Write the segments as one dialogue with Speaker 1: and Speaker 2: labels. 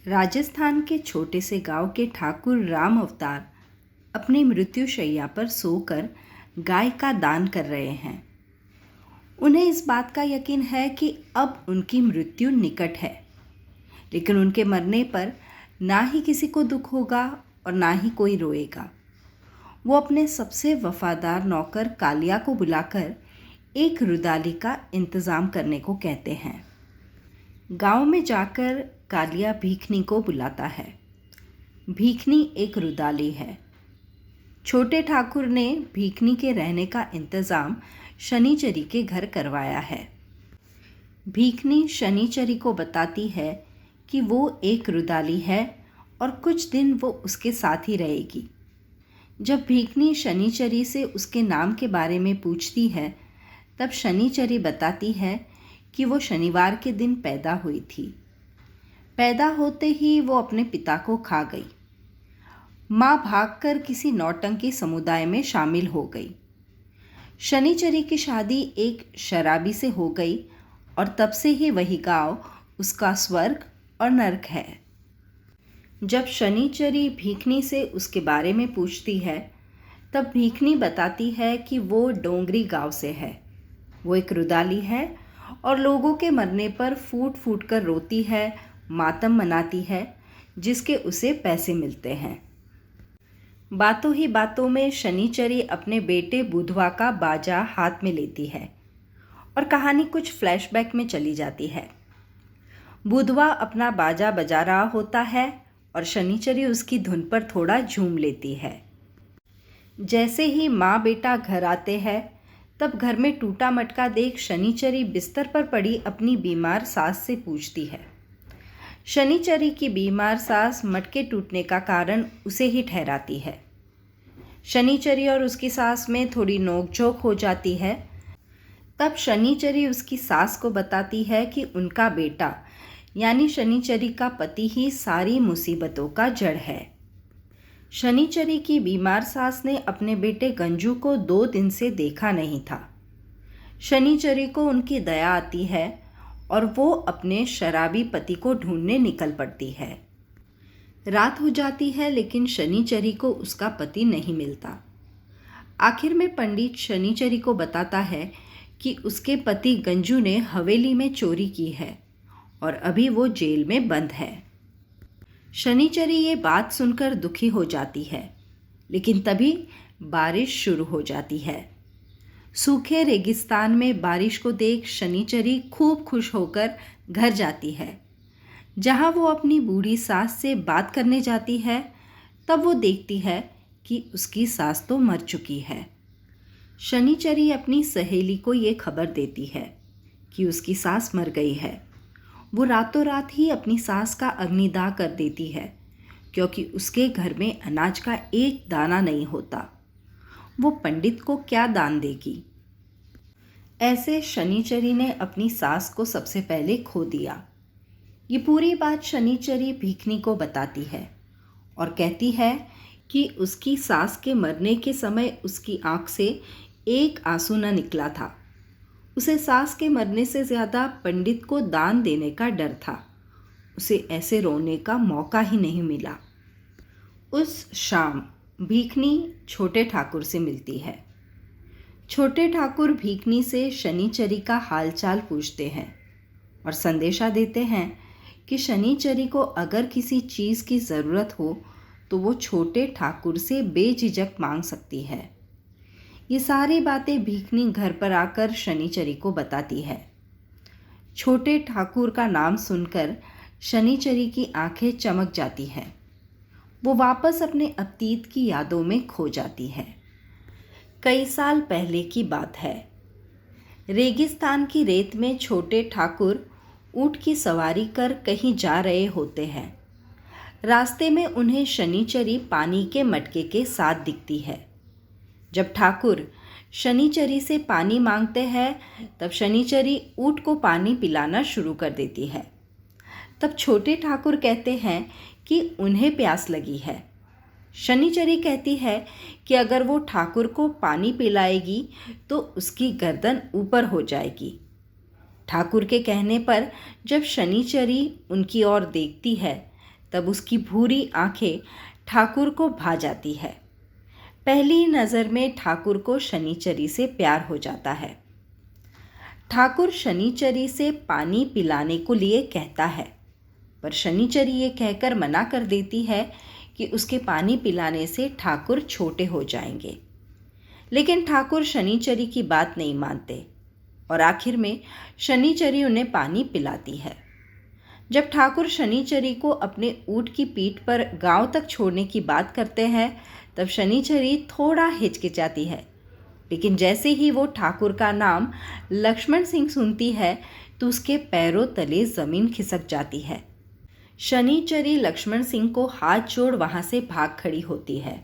Speaker 1: राजस्थान के छोटे से गांव के ठाकुर राम अवतार अपनी मृत्युशैया पर सोकर गाय का दान कर रहे हैं। उन्हें इस बात का यकीन है कि अब उनकी मृत्यु निकट है, लेकिन उनके मरने पर ना ही किसी को दुख होगा और ना ही कोई रोएगा। वो अपने सबसे वफादार नौकर कालिया को बुलाकर एक रुदाली का इंतज़ाम करने को कहते हैं। गांव में जाकर कालिया भीखनी को बुलाता है। भीखनी एक रुदाली है। छोटे ठाकुर ने भीखनी के रहने का इंतज़ाम शनिचरी के घर करवाया है। भीखनी शनिचरी को बताती है कि वो एक रुदाली है और कुछ दिन वो उसके साथ ही रहेगी। जब भीखनी शनिचरी से उसके नाम के बारे में पूछती है, तब शनिचरी बताती है कि वो शनिवार के दिन पैदा हुई थी। पैदा होते ही वो अपने पिता को खा गई। माँ भागकर किसी नौटंकी समुदाय में शामिल हो गई। शनिचरी की शादी एक शराबी से हो गई और तब से ही वही गांव उसका स्वर्ग और नरक है। जब शनिचरी भीखनी से उसके बारे में पूछती है, तब भीखनी बताती है कि वो डोंगरी गांव से है। वो एक रुदाली है और लोगों के मरने पर फूट फूट कर रोती है, मातम मनाती है, जिसके उसे पैसे मिलते हैं। बातों ही बातों में शनिचरी अपने बेटे बुधवा का बाजा हाथ में लेती है और कहानी कुछ फ्लैशबैक में चली जाती है। बुधवा अपना बाजा बजा रहा होता है और शनिचरी उसकी धुन पर थोड़ा झूम लेती है। जैसे ही माँ बेटा घर आते हैं, तब घर में टूटा मटका देख शनिचरी बिस्तर पर पड़ी अपनी बीमार सास से पूछती है। शनिचरी की बीमार सास मटके टूटने का कारण उसे ही ठहराती है। शनिचरी और उसकी सास में थोड़ी नोकझोंक हो जाती है। तब शनिचरी उसकी सास को बताती है कि उनका बेटा यानी शनिचरी का पति ही सारी मुसीबतों का जड़ है। शनिचरी की बीमार सास ने अपने बेटे गंजू को 2 दिन से देखा नहीं था। शनिचरी को उनकी दया आती है और वो अपने शराबी पति को ढूंढने निकल पड़ती है। रात हो जाती है, लेकिन शनिचरी को उसका पति नहीं मिलता। आखिर में पंडित शनिचरी को बताता है कि उसके पति गंजू ने हवेली में चोरी की है और अभी वो जेल में बंद है। शनिचरी ये बात सुनकर दुखी हो जाती है, लेकिन तभी बारिश शुरू हो जाती है। सूखे रेगिस्तान में बारिश को देख शनिचरी खूब खुश होकर घर जाती है। जहाँ वो अपनी बूढ़ी सास से बात करने जाती है, तब वो देखती है कि उसकी सास तो मर चुकी है। शनिचरी अपनी सहेली को ये खबर देती है कि उसकी सास मर गई है। वो रातों रात ही अपनी सास का अग्निदाह कर देती है, क्योंकि उसके घर में अनाज का एक दाना नहीं होता। वो पंडित को क्या दान देगी। ऐसे शनिचरी ने अपनी सास को सबसे पहले खो दिया। ये पूरी बात शनिचरी भीखनी को बताती है और कहती है कि उसकी सास के मरने के समय उसकी आंख से एक आंसू न निकला था। उसे सास के मरने से ज़्यादा पंडित को दान देने का डर था। उसे ऐसे रोने का मौका ही नहीं मिला। उस शाम भीखनी छोटे ठाकुर से मिलती है। छोटे ठाकुर भीखनी से शनिचरी का हालचाल पूछते हैं और संदेशा देते हैं कि शनिचरी को अगर किसी चीज़ की ज़रूरत हो तो वो छोटे ठाकुर से बेझिझक मांग सकती है। ये सारी बातें भीखनी घर पर आकर शनिचरी को बताती है। छोटे ठाकुर का नाम सुनकर शनिचरी की आंखें चमक जाती हैं। वो वापस अपने अतीत की यादों में खो जाती है। कई साल पहले की बात है। रेगिस्तान की रेत में छोटे ठाकुर ऊंट की सवारी कर कहीं जा रहे होते हैं। रास्ते में उन्हें शनिचरी पानी के मटके के साथ दिखती है। जब ठाकुर शनिचरी से पानी मांगते हैं, तब शनिचरी ऊंट को पानी पिलाना शुरू कर देती है। तब छोटे ठाकुर कहते हैं कि उन्हें प्यास लगी है। शनिचरी कहती है कि अगर वो ठाकुर को पानी पिलाएगी तो उसकी गर्दन ऊपर हो जाएगी। ठाकुर के कहने पर जब शनिचरी उनकी ओर देखती है, तब उसकी भूरी आंखें ठाकुर को भा जाती है। पहली नज़र में ठाकुर को शनिचरी से प्यार हो जाता है। ठाकुर शनिचरी से पानी पिलाने को लिए कहता है, पर शनिचरी ये कहकर मना कर देती है कि उसके पानी पिलाने से ठाकुर छोटे हो जाएंगे। लेकिन ठाकुर शनिचरी की बात नहीं मानते और आखिर में शनिचरी उन्हें पानी पिलाती है। जब ठाकुर शनिचरी को अपने ऊँट की पीठ पर गांव तक छोड़ने की बात करते हैं, तब शनिचरी थोड़ा हिचकिचाती है, लेकिन जैसे ही वो ठाकुर का नाम लक्ष्मण सिंह सुनती है तो उसके पैरों तले ज़मीन खिसक जाती है। शनिचरी लक्ष्मण सिंह को हाथ जोड़ वहाँ से भाग खड़ी होती है।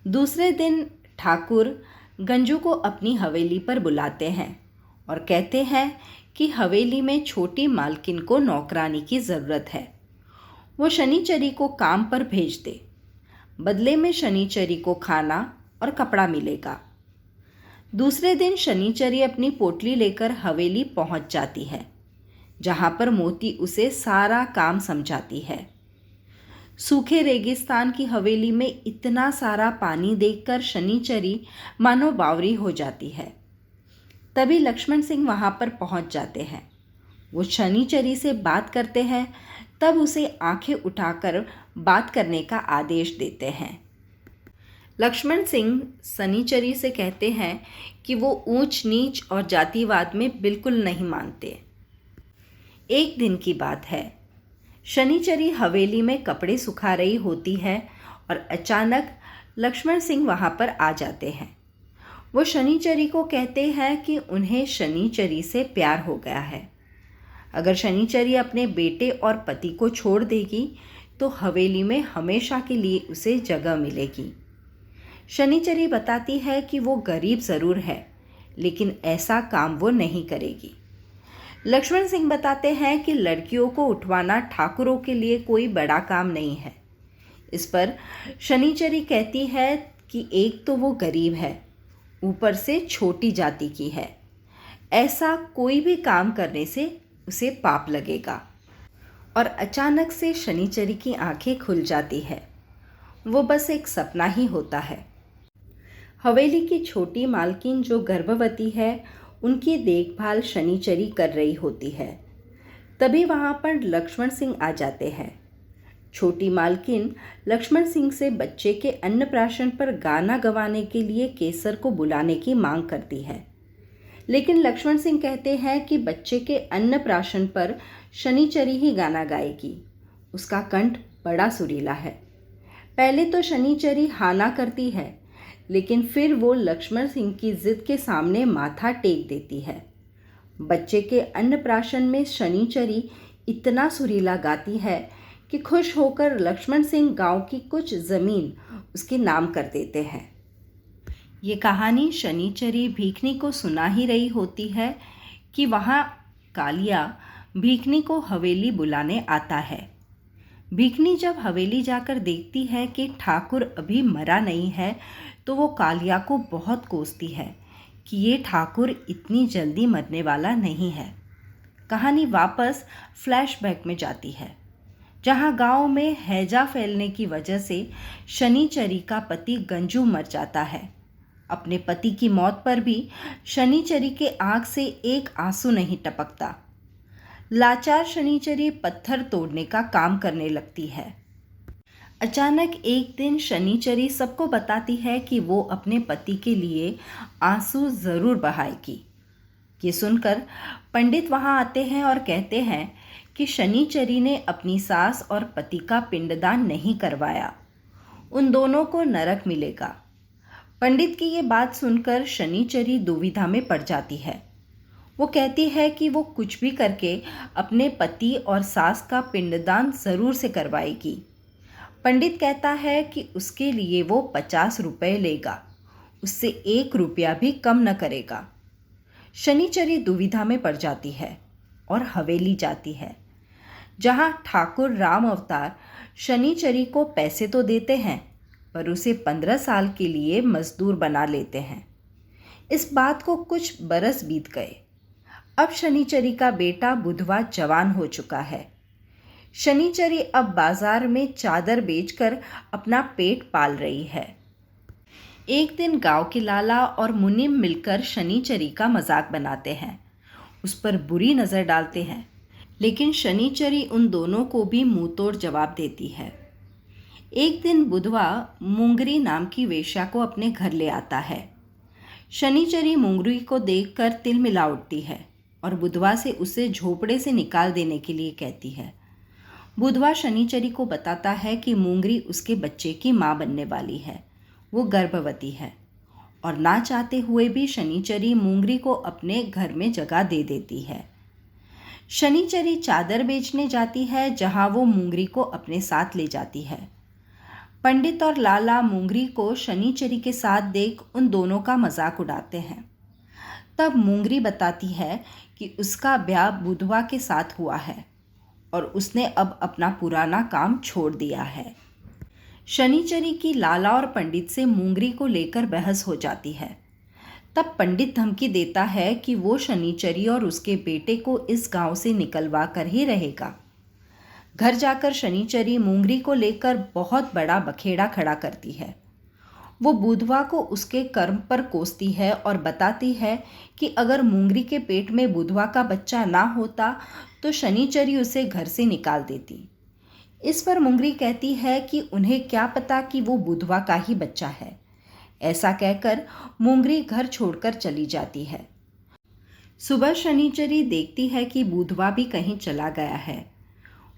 Speaker 1: दूसरे दिन ठाकुर गंजू को अपनी हवेली पर बुलाते हैं और कहते हैं कि हवेली में छोटी मालकिन को नौकरानी की ज़रूरत है, वो शनिचरी को काम पर भेज दे। बदले में शनिचरी को खाना और कपड़ा मिलेगा। दूसरे दिन शनिचरी अपनी पोटली लेकर हवेली पहुंच जाती है, जहां पर मोती उसे सारा काम समझाती है। सूखे रेगिस्तान की हवेली में इतना सारा पानी देखकर शनिचरी मानो बावरी हो जाती है। तभी लक्ष्मण सिंह वहां पर पहुंच जाते हैं। वो शनिचरी से बात करते हैं, तब उसे आंखें उठाकर बात करने का आदेश देते हैं। लक्ष्मण सिंह शनिचरी से कहते हैं कि वो ऊंच नीच और जातिवाद में बिल्कुल नहीं मानते। एक दिन की बात है, शनिचरी हवेली में कपड़े सुखा रही होती है और अचानक लक्ष्मण सिंह वहां पर आ जाते हैं। वो शनिचरी को कहते हैं कि उन्हें शनिचरी से प्यार हो गया है। अगर शनिचरी अपने बेटे और पति को छोड़ देगी तो हवेली में हमेशा के लिए उसे जगह मिलेगी। शनिचरी बताती है कि वो गरीब ज़रूर है, लेकिन ऐसा काम वो नहीं करेगी। लक्ष्मण सिंह बताते हैं कि लड़कियों को उठवाना ठाकुरों के लिए कोई बड़ा काम नहीं है। इस पर शनिचरी कहती है कि एक तो वो गरीब है, ऊपर से छोटी जाति की है, ऐसा कोई भी काम करने से उसे पाप लगेगा। और अचानक से शनिचरी की आंखें खुल जाती है। वो बस एक सपना ही होता है। हवेली की छोटी मालकिन जो गर्भवती है, उनकी देखभाल शनिचरी कर रही होती है। तभी वहाँ पर लक्ष्मण सिंह आ जाते हैं। छोटी मालकिन लक्ष्मण सिंह से बच्चे के अन्नप्राशन पर गाना गवाने के लिए केसर को बुलाने की मांग करती है, लेकिन लक्ष्मण सिंह कहते हैं कि बच्चे के अन्नप्राशन पर शनिचरी ही गाना गाएगी। उसका कंठ बड़ा सुरीला है। पहले तो शनिचरी हाँ ना करती है, लेकिन फिर वो लक्ष्मण सिंह की जिद के सामने माथा टेक देती है। बच्चे के अन्नप्राशन में शनिचरी इतना सुरीला गाती है कि खुश होकर लक्ष्मण सिंह गांव की कुछ ज़मीन उसके नाम कर देते हैं। ये कहानी शनिचरी भीखनी को सुना ही रही होती है कि वहाँ कालिया भीखनी को हवेली बुलाने आता है। भीखनी जब हवेली जाकर देखती है कि ठाकुर अभी मरा नहीं है, तो वो कालिया को बहुत कोसती है कि ये ठाकुर इतनी जल्दी मरने वाला नहीं है। कहानी वापस फ्लैशबैक में जाती है, जहाँ गांव में हैजा फैलने की वजह से शनिचरी का पति गंजू मर जाता है। अपने पति की मौत पर भी शनिचरी के आँख से एक आंसू नहीं टपकता। लाचार शनिचरी पत्थर तोड़ने का काम करने लगती है। अचानक एक दिन शनिचरी सबको बताती है कि वो अपने पति के लिए आंसू ज़रूर बहाएगी। ये सुनकर पंडित वहाँ आते हैं और कहते हैं कि शनिचरी ने अपनी सास और पति का पिंडदान नहीं करवाया, उन दोनों को नरक मिलेगा। पंडित की ये बात सुनकर शनिचरी दुविधा में पड़ जाती है। वो कहती है कि वो कुछ भी करके अपने पति और सास का पिंडदान ज़रूर से करवाएगी। पंडित कहता है कि उसके लिए वो 50 रुपये लेगा, उससे 1 रुपया भी कम न करेगा। शनिचरी दुविधा में पड़ जाती है और हवेली जाती है, जहाँ ठाकुर राम अवतार शनिचरी को पैसे तो देते हैं, पर उसे 15 साल के लिए मजदूर बना लेते हैं। इस बात को कुछ बरस बीत गए। अब शनिचरी का बेटा बुधवा जवान हो चुका है। शनिचरी अब बाजार में चादर बेचकर अपना पेट पाल रही है। एक दिन गांव के लाला और मुनीम मिलकर शनिचरी का मजाक बनाते हैं, उस पर बुरी नज़र डालते हैं, लेकिन शनिचरी उन दोनों को भी मुंह तोड़ जवाब देती है। एक दिन बुधवा मुंगरी नाम की वेश्या को अपने घर ले आता है। शनिचरी मुंगरी को देखकर तिलमिला उठती है और बुधवा से उसे झोपड़े से निकाल देने के लिए कहती है। बुधवा शनिचरी को बताता है कि मुंगरी उसके बच्चे की माँ बनने वाली है, वो गर्भवती है, और ना चाहते हुए भी शनिचरी मुंगरी को अपने घर में जगह दे देती है। शनिचरी चादर बेचने जाती है, जहाँ वो मुंगरी को अपने साथ ले जाती है। पंडित और लाला मुंगरी को शनिचरी के साथ देख उन दोनों का मजाक उड़ाते हैं। तब मुंगरी बताती है कि उसका ब्याह बुधवा के साथ हुआ है और उसने अब अपना पुराना काम छोड़ दिया है। शनिचरी की लाला और पंडित से मुंगरी को लेकर बहस हो जाती है। तब पंडित धमकी देता है कि वो शनिचरी और उसके बेटे को इस गांव से निकलवा कर ही रहेगा। घर जाकर शनिचरी मुंगरी को लेकर बहुत बड़ा बखेड़ा खड़ा करती है। वो बुधवा को उसके कर्म पर कोसती है और बताती है कि अगर मुंगरी के पेट में बुधवा का बच्चा ना होता तो शनिचरी उसे घर से निकाल देती। इस पर मुंगरी कहती है कि उन्हें क्या पता कि वो बुधवा का ही बच्चा है। ऐसा कहकर मुंगरी घर छोड़कर चली जाती है। सुबह शनिचरी देखती है कि बुधवा भी कहीं चला गया है।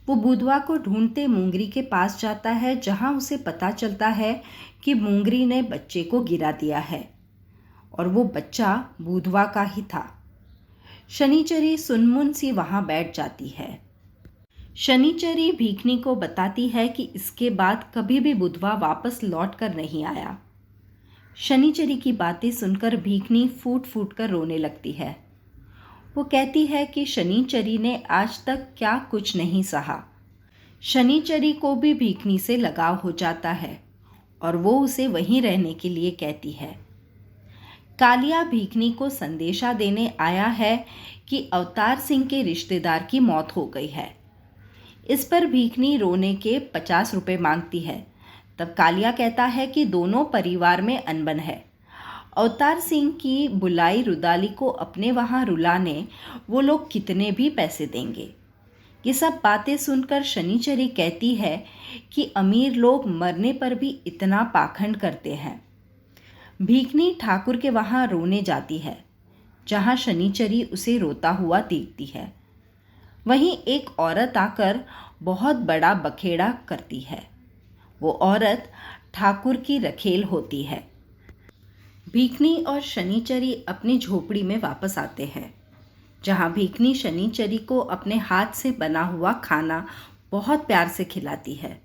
Speaker 1: वो बुधवा को ढूंढते मुंगरी के पास जाता है, जहां उसे पता चलता है कि मुंगरी ने बच्चे को गिरा दिया है और वो बच्चा बुधवा का ही था। शनिचरी सुनमुन सी वहां बैठ जाती है। शनिचरी भीखनी को बताती है कि इसके बाद कभी भी बुधवा वापस लौट कर नहीं आया। शनिचरी की बातें सुनकर भीखनी फूट फूट कर रोने लगती है। वो कहती है कि शनिचरी ने आज तक क्या कुछ नहीं सहा। शनिचरी को भी भीखनी से लगाव हो जाता है और वो उसे वहीं रहने के लिए कहती है। कालिया भीखनी को संदेशा देने आया है कि अवतार सिंह के रिश्तेदार की मौत हो गई है। इस पर भीखनी रोने के 50 रुपये मांगती है। तब कालिया कहता है कि दोनों परिवार में अनबन है। अवतार सिंह की बुलाई रुदाली को अपने वहाँ रुलाने वो लोग कितने भी पैसे देंगे। ये सब बातें सुनकर शनिचरी कहती है कि अमीर लोग मरने पर भी इतना पाखंड करते हैं। भीखनी ठाकुर के वहाँ रोने जाती है, जहाँ शनिचरी उसे रोता हुआ देखती है। वहीं एक औरत आकर बहुत बड़ा बखेड़ा करती है। वो औरत ठाकुर की रखेल होती है। भीखनी और शनिचरी अपनी झोपड़ी में वापस आते हैं, जहाँ भीखनी शनिचरी को अपने हाथ से बना हुआ खाना बहुत प्यार से खिलाती है।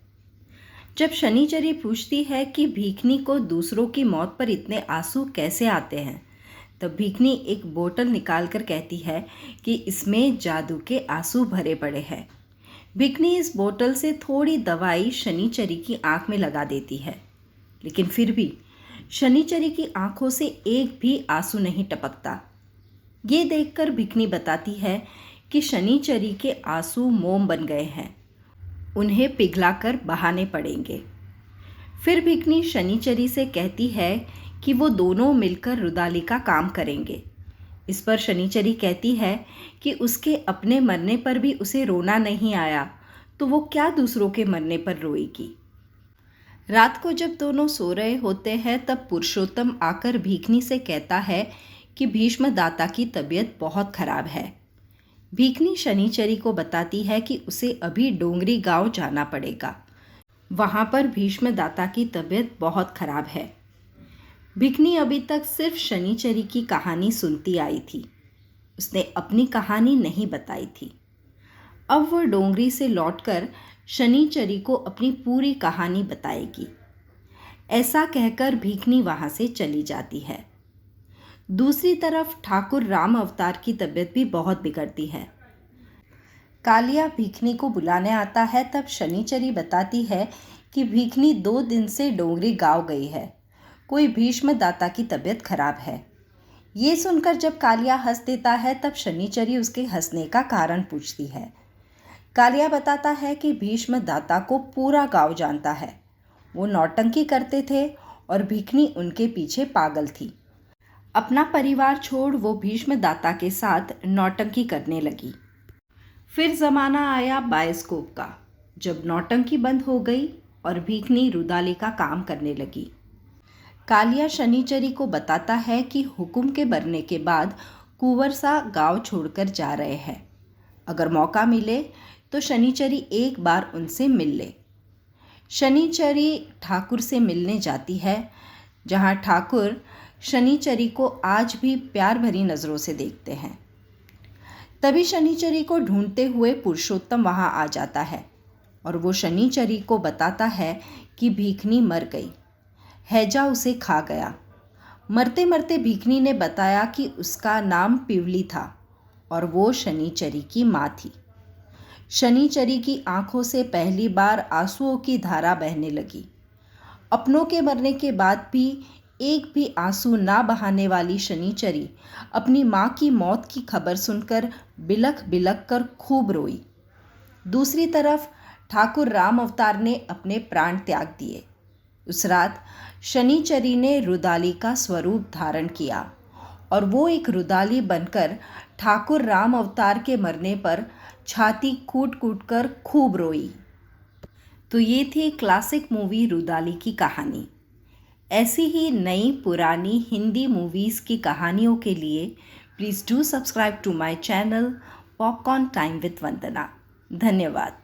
Speaker 1: जब शनिचरी पूछती है कि भीखनी को दूसरों की मौत पर इतने आंसू कैसे आते हैं, तब भीखनी एक बोतल निकालकर कहती है कि इसमें जादू के आंसू भरे पड़े हैं। भीखनी इस बोतल से थोड़ी दवाई शनिचरी की आंख में लगा देती है, लेकिन फिर भी शनिचरी की आंखों से एक भी आंसू नहीं टपकता। ये देखकर भीखनी बताती है कि शनिचरी के आंसू मोम बन गए हैं, उन्हें पिघलाकर बहाने पड़ेंगे। फिर भीखनी शनिचरी से कहती है कि वो दोनों मिलकर रुदाली का काम करेंगे। इस पर शनिचरी कहती है कि उसके अपने मरने पर भी उसे रोना नहीं आया, तो वो क्या दूसरों के मरने पर रोएगी। रात को जब दोनों सो रहे होते हैं, तब पुरुषोत्तम आकर भीखनी से कहता है कि भीष्म दाता की तबीयत बहुत खराब है। भीखनी शनिचरी को बताती है कि उसे अभी डोंगरी गांव जाना पड़ेगा, वहाँ पर भीष्म दाता की तबीयत बहुत खराब है। भीखनी अभी तक सिर्फ शनिचरी की कहानी सुनती आई थी, उसने अपनी कहानी नहीं बताई थी। अब वह डोंगरी से लौटकर शनिचरी को अपनी पूरी कहानी बताएगी। ऐसा कहकर भीखनी वहाँ से चली जाती है। दूसरी तरफ ठाकुर राम अवतार की तबीयत भी बहुत बिगड़ती है। कालिया भीखनी को बुलाने आता है, तब शनिचरी बताती है कि भीखनी 2 दिन से डोंगरी गांव गई है, कोई भीष्म दाता की तबीयत खराब है। ये सुनकर जब कालिया हंस देता है, तब शनिचरी उसके हंसने का कारण पूछती है। कालिया बताता है कि भीष्म दाता को पूरा गांव जानता है। वो नौटंकी करते थे और भिखनी उनके पीछे पागल थी। अपना परिवार छोड़ वो भीष्म दाता के साथ नौटंकी करने लगी। फिर ज़माना आया बायोस्कोप का, जब नौटंकी बंद हो गई और भिखनी रुदाली का काम करने लगी। कालिया शनिचरी को बताता है कि हुकुम के बनने के बाद कुंवर सा गांव छोड़कर जा रहे हैं। अगर मौका मिले तो शनिचरी एक बार उनसे मिल ले। शनिचरी ठाकुर से मिलने जाती है, जहां ठाकुर शनिचरी को आज भी प्यार भरी नज़रों से देखते हैं। तभी शनिचरी को ढूंढते हुए पुरुषोत्तम वहां आ जाता है और वो शनिचरी को बताता है कि भिखनी मर गई, हैजा उसे खा गया। मरते मरते भिखनी ने बताया कि उसका नाम पिवली था और वो शनिचरी की माँ थी। शनिचरी की आंखों से पहली बार आंसुओं की धारा बहने लगी। अपनों के मरने के बाद भी एक भी आंसू ना बहाने वाली शनिचरी अपनी माँ की मौत की खबर सुनकर बिलख बिलख कर खूब रोई। दूसरी तरफ ठाकुर राम अवतार ने अपने प्राण त्याग दिए। उस रात शनिचरी ने रुदाली का स्वरूप धारण किया और वो एक रुदाली बनकर ठाकुर राम अवतार के मरने पर छाती कूट कूट कर खूब रोई। तो ये थी क्लासिक मूवी रुदाली की कहानी। ऐसी ही नई पुरानी हिंदी मूवीज़ की कहानियों के लिए please do subscribe to my channel popcorn time with Vandana. धन्यवाद।